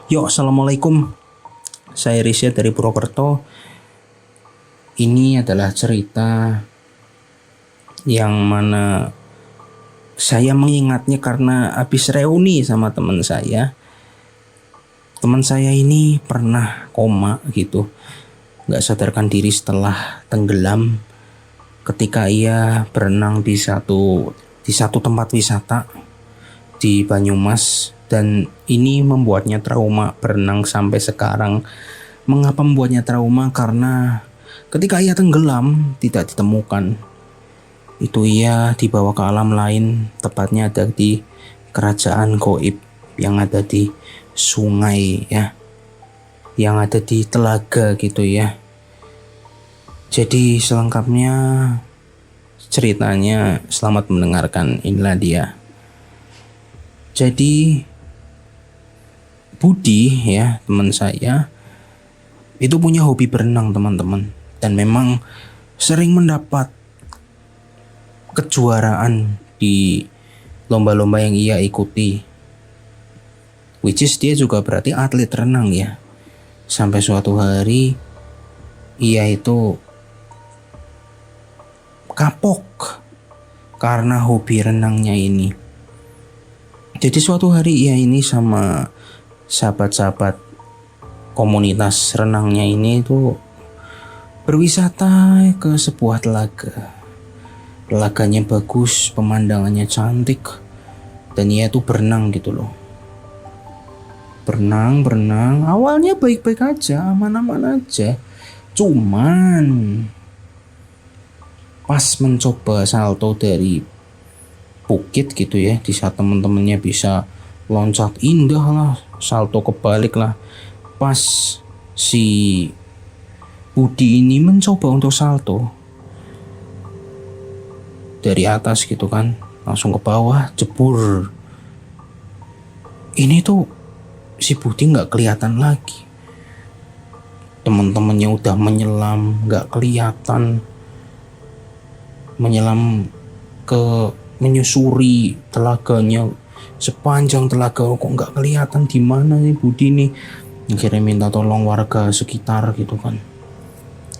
Yo, assalamualaikum. Saya Risya dari Purwokerto. Ini adalah cerita yang mana saya mengingatnya karena habis reuni sama teman saya. Teman saya ini pernah koma gitu, nggak sadarkan diri setelah tenggelam ketika ia berenang di satu tempat wisata di Banyumas. Dan ini membuatnya trauma berenang sampai sekarang. Mengapa membuatnya trauma? Karena ketika ia tenggelam tidak ditemukan. Itu ia dibawa ke alam lain, tepatnya ada di kerajaan goib yang ada di sungai ya, yang ada di telaga gitu ya. Jadi selengkapnya ceritanya selamat mendengarkan. Inilah dia. Jadi Budi ya, teman saya itu punya hobi berenang teman-teman, dan memang sering mendapat kejuaraan di lomba-lomba yang ia ikuti, which is dia juga berarti atlet renang ya. Sampai suatu hari ia itu kapok karena hobi renangnya ini. Jadi suatu hari ia ini sama sahabat-sahabat komunitas renangnya ini itu berwisata ke sebuah telaga. Telaganya bagus, pemandangannya cantik, dan ia tuh berenang gitu loh. Berenang, awalnya baik-baik aja, aman-aman aja. Cuman pas mencoba salto dari bukit gitu ya, di saat temen-temennya bisa loncat indah lah, salto kebalik lah, pas si Budi ini mencoba untuk salto dari atas gitu kan, langsung ke bawah, jebur. Ini tuh si Budi nggak kelihatan lagi, teman-temannya udah menyelam nggak kelihatan, menyelam ke menyusuri telaganya sepanjang telaga, kok nggak kelihatan di mana nih Budi nih. Akhirnya minta tolong warga sekitar gitu kan,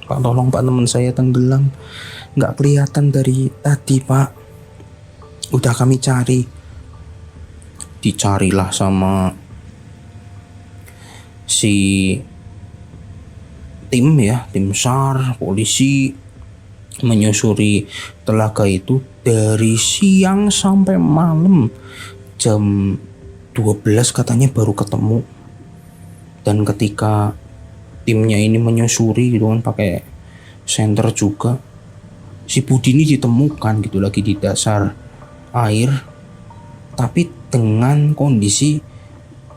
Pak tolong Pak, teman saya tenggelam, nggak kelihatan dari tadi Pak, udah kami cari. Dicarilah sama si tim ya, tim SAR, polisi, menyusuri telaga itu dari siang sampai malam. Jam 12 katanya baru ketemu. Dan ketika timnya ini menyusuri gitu kan, pakai senter juga, si Budi ini ditemukan gitu lagi di dasar air, tapi dengan kondisi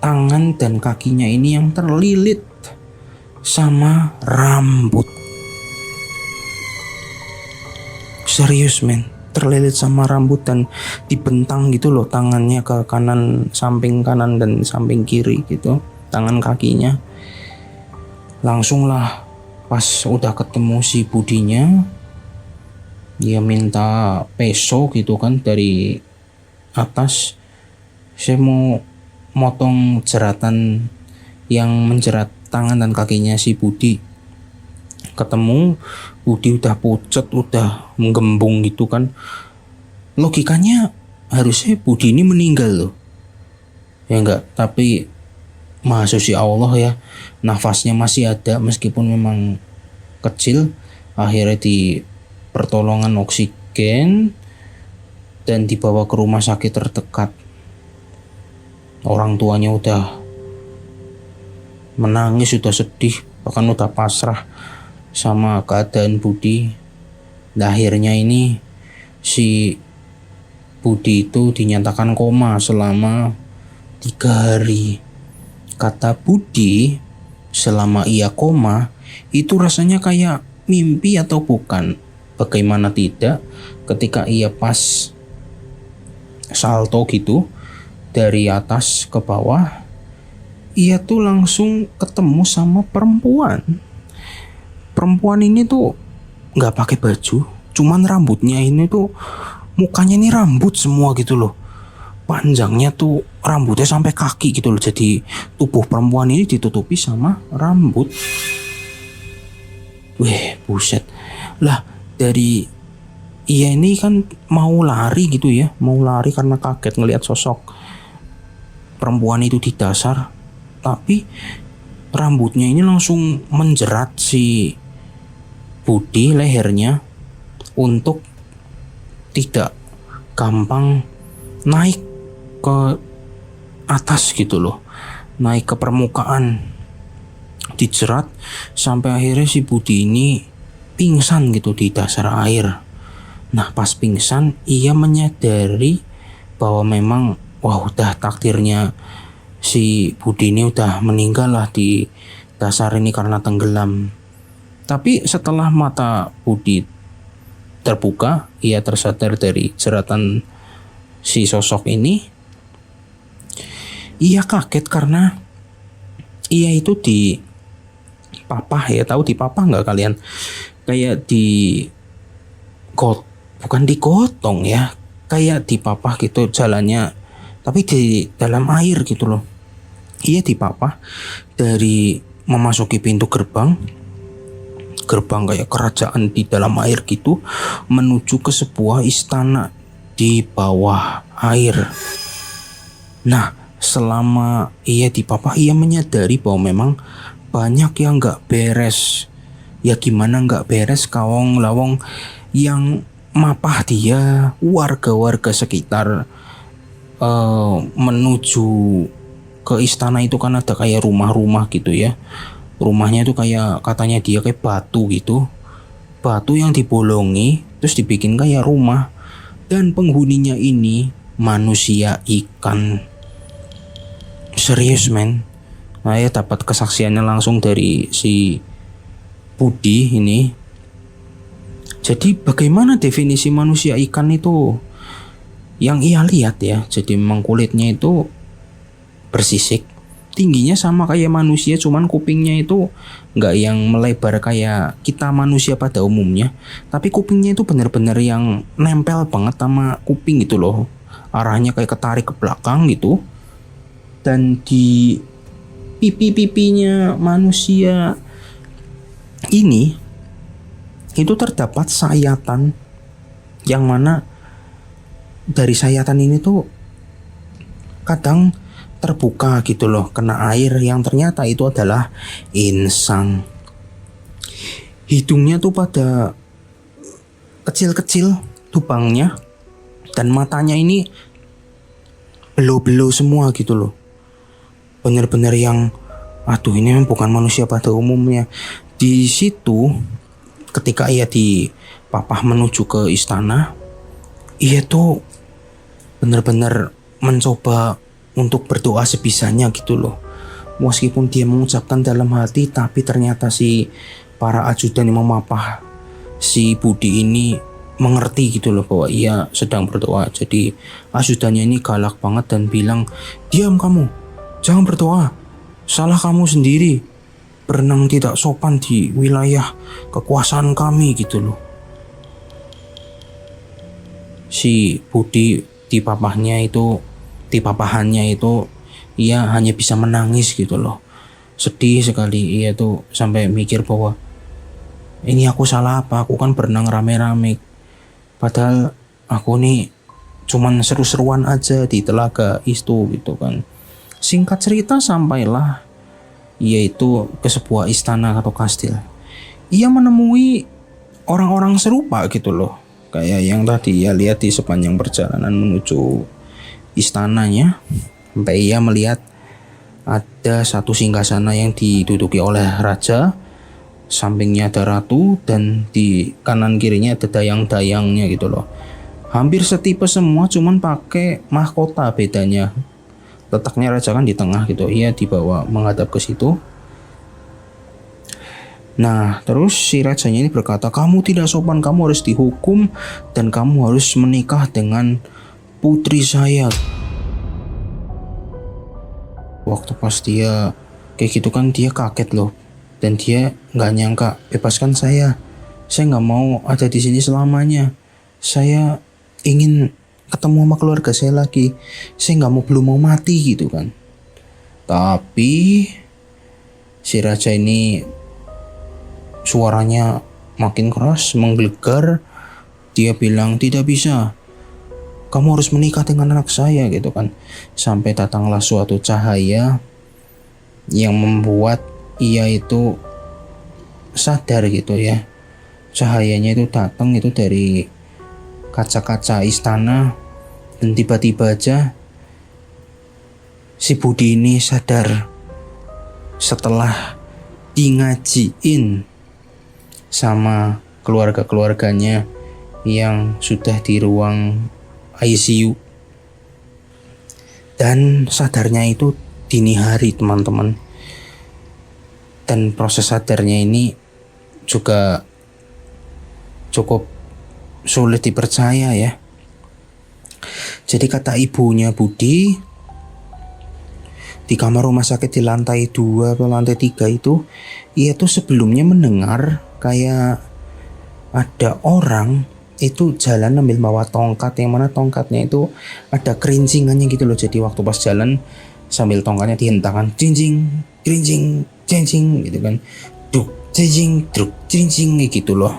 tangan dan kakinya ini yang terlilit sama rambut. Serius men, terlilit sama rambut dan dibentang gitu loh tangannya ke kanan, samping kanan dan samping kiri gitu, tangan kakinya. Langsung lah pas udah ketemu si Budinya, dia minta peso gitu kan dari atas, saya mau motong jeratan yang menjerat tangan dan kakinya si Budi. Ketemu Budi udah pucet, udah menggembung gitu kan. Logikanya harusnya Budi ini meninggal loh, ya enggak, tapi Maha Suci Allah ya, nafasnya masih ada meskipun memang kecil. Akhirnya di pertolongan oksigen dan dibawa ke rumah sakit terdekat. Orang tuanya udah menangis, udah sedih, bahkan udah pasrah sama keadaan Budi. Nah, akhirnya ini si Budi itu dinyatakan koma selama 3 hari. Kata Budi, selama ia koma itu rasanya kayak mimpi atau bukan. Bagaimana tidak, ketika ia pas salto gitu dari atas ke bawah, ia tuh langsung ketemu sama perempuan. Perempuan ini tuh nggak pakai baju, cuman rambutnya ini tuh, mukanya ini rambut semua gitu loh. panjangnya tuh rambutnya sampai kaki gitu loh. Jadi tubuh perempuan ini ditutupi sama rambut. Wih, buset. Lah, dari ia ini kan mau lari gitu ya, mau lari karena kaget ngelihat sosok perempuan itu di dasar. Tapi rambutnya ini langsung menjerat si Budi lehernya untuk tidak gampang naik ke atas gitu loh, naik ke permukaan, dijerat sampai akhirnya si Budi ini pingsan gitu di dasar air. Nah, pas pingsan ia menyadari bahwa memang wah udah takdirnya si Budi ini udah meninggal lah di dasar ini karena tenggelam. Tapi setelah mata Budi terbuka, ia tersadar dari jeratan si sosok ini. Ia kaget karena ia itu dipapah ya, tahu dipapah nggak kalian? Kayak bukan digotong ya, kayak dipapah gitu jalannya, tapi di dalam air gitu loh. Ia dipapah dari memasuki pintu gerbang kayak kerajaan di dalam air gitu, menuju ke sebuah istana di bawah air. Nah, selama ia dipapah, ia menyadari bahwa memang banyak yang gak beres. Ya gimana gak beres, kawong lawong yang mapah dia, warga-warga sekitar menuju ke istana itu kan ada kayak rumah-rumah gitu ya. Rumahnya itu kayak katanya dia kayak batu gitu. Batu yang dibolongi terus dibikin kayak rumah. Dan penghuninya ini manusia ikan. Serius men. Saya dapat kesaksiannya langsung dari si Budi ini. Jadi bagaimana definisi manusia ikan itu? Yang ia lihat ya, jadi memang kulitnya itu bersisik, tingginya sama kayak manusia, cuman kupingnya itu nggak yang melebar kayak kita manusia pada umumnya, tapi kupingnya itu benar-benar yang nempel banget sama kuping gitu loh, arahnya kayak ketarik ke belakang gitu. Dan di pipi-pipinya manusia ini itu terdapat sayatan, yang mana dari sayatan ini tuh kadang terbuka gitu loh, kena air, yang ternyata itu adalah insang. Hidungnya tuh pada kecil-kecil lubangnya, dan matanya ini belo-belo semua gitu loh. Bener-bener yang aduh ini bukan manusia pada umumnya. Di situ ketika ia dipapah menuju ke istana, ia tuh bener-bener mencoba untuk berdoa sebisanya gitu loh. Meskipun dia mengucapkan dalam hati, tapi ternyata si para ajudan yang memapah si Budi ini mengerti gitu loh bahwa ia sedang berdoa. Jadi ajudannya ini galak banget dan bilang, "Diam kamu, jangan berdoa. Salah kamu sendiri. Berenang tidak sopan di wilayah kekuasaan kami," gitu loh. Si Budi dipapahannya itu ia hanya bisa menangis gitu loh. Sedih sekali ia tuh sampai mikir bahwa ini aku salah apa? Aku kan berenang rame-rame. Padahal aku nih cuman seru-seruan aja di telaga itu gitu kan. Singkat cerita sampailah ia itu ke sebuah istana atau kastil. Ia menemui orang-orang serupa gitu loh, kayak yang tadi ia lihat di sepanjang perjalanan menuju istananya. Sampai ia melihat ada satu singgasana yang diduduki oleh raja, sampingnya ada ratu, dan di kanan kirinya ada dayang-dayangnya gitu loh. Hampir setipe semua, cuman pakai mahkota bedanya. Letaknya raja kan di tengah gitu, ia dibawa menghadap ke situ. Nah, terus si rajanya ini berkata, "Kamu tidak sopan, kamu harus dihukum dan kamu harus menikah dengan putri saya." Waktu pas dia kayak gitu kan dia kaget loh, dan dia nggak nyangka, "Bebaskan saya nggak mau ada di sini selamanya. Saya ingin ketemu sama keluarga saya lagi. Saya belum mau mati gitu kan. Tapi si raja ini suaranya makin keras, menggelegar. Dia bilang, tidak bisa, kamu harus menikah dengan anak saya gitu kan. Sampai datanglah suatu cahaya yang membuat ia itu sadar gitu ya. Cahayanya itu datang itu dari kaca-kaca istana. Dan tiba-tiba aja si Budi ini sadar setelah ngajiin sama keluarga-keluarganya yang sudah di ruang ICU. Dan sadarnya itu dini hari, teman-teman. Dan proses sadarnya ini juga cukup sulit dipercaya ya. Jadi kata ibunya Budi, di kamar rumah sakit di lantai 2 atau lantai 3 itu, ia tuh sebelumnya mendengar kayak ada orang itu jalan sambil bawa tongkat, yang mana tongkatnya itu ada kerincingannya gitu loh. Jadi waktu pas jalan sambil tongkatnya dihentakkan, cincing, kerincing, cincing gitu kan, duk, cincing, duk, cincing gitu loh.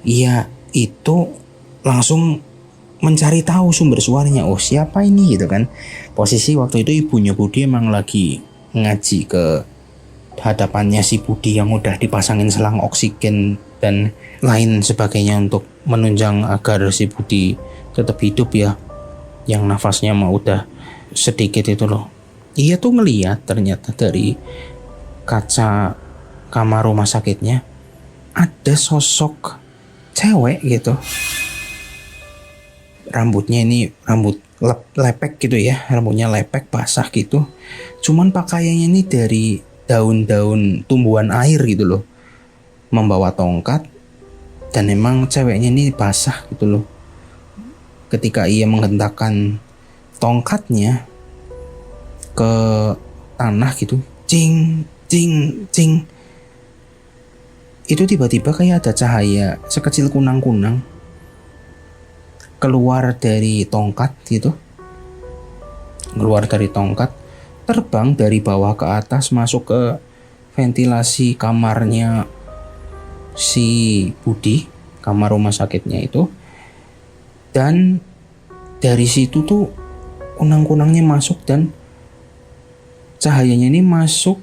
Ia itu langsung mencari tahu sumber suaranya. Oh, siapa ini gitu kan. Posisi waktu itu ibunya Budi emang lagi ngaji ke hadapannya si Budi yang udah dipasangin selang oksigen dan lain sebagainya untuk menunjang agar si Budi tetap hidup ya, yang nafasnya mah udah sedikit itu loh. Ia tuh ngeliat ternyata dari kaca kamar rumah sakitnya ada sosok cewek gitu. Rambutnya ini rambut lepek gitu ya, rambutnya lepek basah gitu. Cuman pakaiannya ini dari daun-daun tumbuhan air gitu loh. Membawa tongkat dan emang ceweknya ini basah gitu loh. Ketika ia menghentakkan tongkatnya ke tanah gitu, cing, cing, cing, itu tiba-tiba kayak ada cahaya sekecil kunang-kunang keluar dari tongkat gitu. Keluar dari tongkat, terbang dari bawah ke atas, masuk ke ventilasi kamarnya si Budi, kamar rumah sakitnya itu. Dan dari situ tuh kunang-kunangnya masuk dan cahayanya ini masuk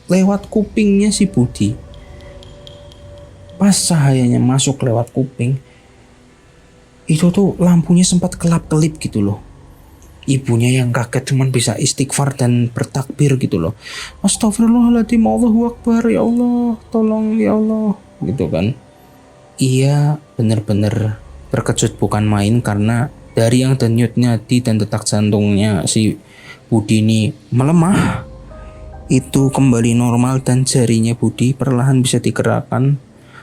lewat kupingnya si Budi. Pas cahayanya masuk lewat kuping, itu tuh lampunya sempat kelap-kelip gitu loh. Ibunya yang kaget cuman bisa istighfar dan bertakbir gitu loh. Astagfirullahaladzim, Allahu Akbar, ya Allah, tolong ya Allah, gitu kan. Ia benar-benar terkejut bukan main karena dari yang denyut nadi dan detak jantungnya si Budi ini melemah, itu kembali normal dan jarinya Budi perlahan bisa digerakkan.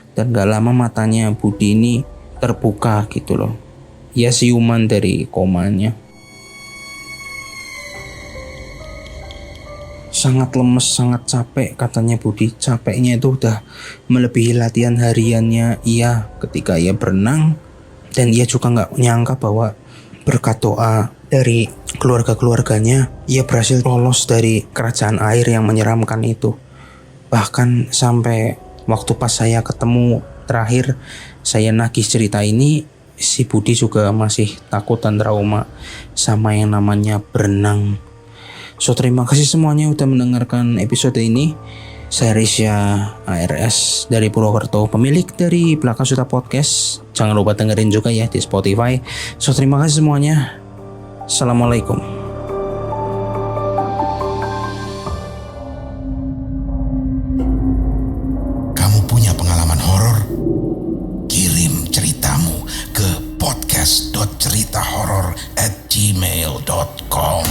Dan gak lama matanya Budi ini terbuka gitu loh. Ya siuman dari komanya. Sangat lemes, sangat capek katanya Budi. Capeknya itu udah melebihi latihan hariannya ia ketika ia berenang. Dan ia juga gak nyangka bahwa berkat doa dari keluarga-keluarganya, ia berhasil lolos dari kerajaan air yang menyeramkan itu. Bahkan sampai waktu pas saya ketemu terakhir, saya nagih cerita ini, si Budi juga masih takut dan trauma sama yang namanya berenang. So terima kasih semuanya udah mendengarkan episode ini. Saya Risya ARS dari Purwokerto, pemilik dari Belakang Suta Podcast. Jangan lupa dengerin juga ya di Spotify. So terima kasih semuanya. Assalamualaikum. Kamu punya pengalaman horor? Kirim ceritamu ke podcast.ceritahoror@gmail.com.